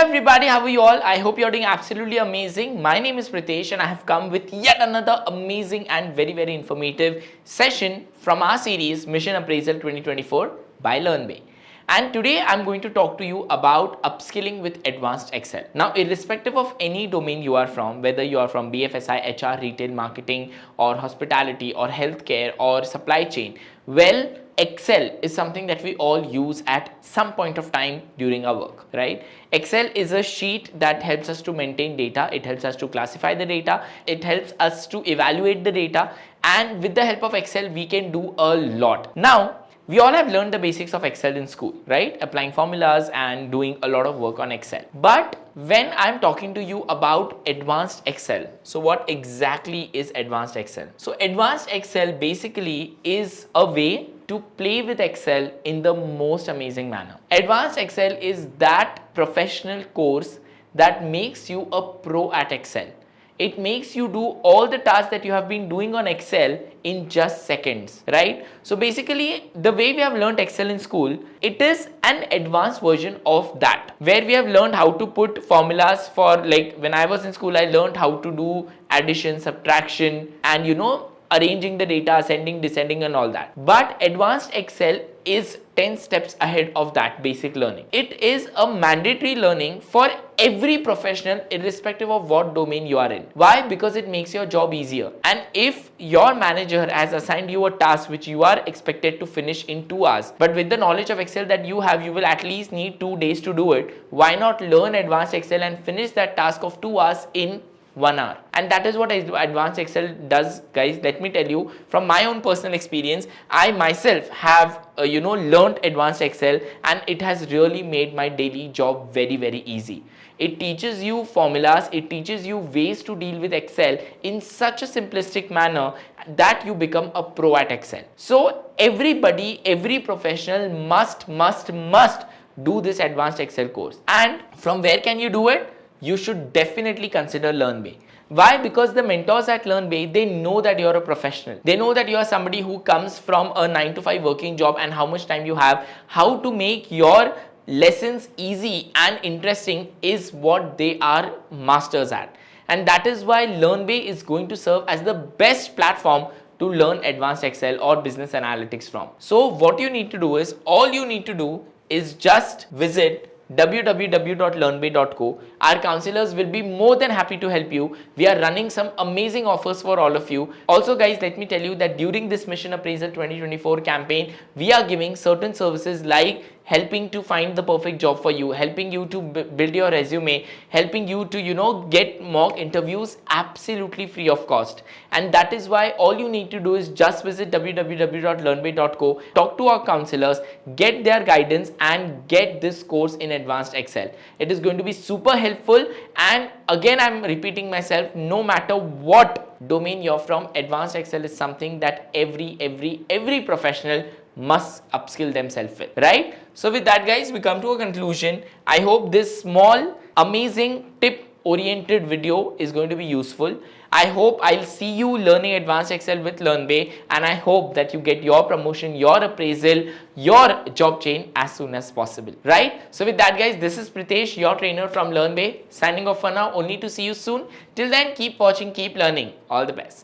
everybody, how are you all? I hope you're doing absolutely amazing. My name is Pritesh and I have come with yet another amazing and very informative session from our series Mission Appraisal 2024 by Learnbay. And today I'm going to talk to you about upskilling with advanced Excel. Now, irrespective of any domain you are from, whether you are from BFSI, HR, retail, marketing, or hospitality, or healthcare, or supply chain, well, Excel is something that we all use at some point of time during our work, right? Excel is a sheet that helps us to maintain data. It helps us to classify the data. It helps us to evaluate the data. And with the help of Excel, we can do a lot. Now, we all have learned the basics of Excel in school, right? Applying formulas and doing a lot of work on Excel. But when I'm talking to you about advanced Excel, so what exactly is advanced Excel? So advanced Excel basically is a way to play with Excel in the most amazing manner. Advanced Excel is that professional course that makes you a pro at Excel. It makes you do all the tasks that you have been doing on Excel in just seconds, right? So basically, the way we have learned Excel in school, it is an advanced version of that, where we have learned how to put formulas for, like when I was in school, I learned how to do addition, subtraction, and arranging the data, ascending, descending, and all that. But advanced Excel is 10 steps ahead of that basic learning. It is a mandatory learning for every professional, irrespective of what domain you are in. Why? Because it makes your job easier. And if your manager has assigned you a task which you are expected to finish in 2 hours, but with the knowledge of Excel that you have, you will at least need 2 days to do it. Why not learn advanced Excel and finish that task of 2 hours in 1 hour? And that is what advanced Excel does, guys. Let me tell you from my own personal experience, I myself have learned advanced Excel, and it has really made my daily job very easy. It teaches you formulas, it teaches you ways to deal with Excel in such a simplistic manner that you become a pro at Excel. So everybody, every professional must do this advanced Excel course. And from where can you do it? You should definitely consider Learnbay. Why? Because the mentors at Learnbay, they know that you're a professional. They know that you are somebody who comes from a 9 to 5 working job and how much time you have. How to make your lessons easy and interesting is what they are masters at. And that is why Learnbay is going to serve as the best platform to learn advanced Excel or business analytics from. So what you need to do is, all you need to do is just visit www.learnbay.co. Our counselors will be more than happy to help you. We are running some amazing offers for all of you. Also, guys, let me tell you that during this Mission Appraisal 2024 campaign, we are giving certain services like helping to find the perfect job for you, helping you to build your resume, helping you to get mock interviews absolutely free of cost. And that is why all you need to do is just visit www.learnbay.co, talk to our counselors, get their guidance, and get this course in advanced Excel. It is going to be super helpful. And again, I'm repeating myself, no matter what domain you're from, advanced Excel is something that every professional must upskill themselves with, right? So with that, guys, we come to a conclusion. I hope this small, amazing tip oriented video is going to be useful. I hope I'll see you learning advanced Excel with Learnbay, and I hope that you get your promotion, your appraisal, your job change as soon as possible, right? So with that, guys, this is Pritesh, your trainer from Learnbay, signing off for now, only to see you soon. Till then, keep watching, keep learning. All the best.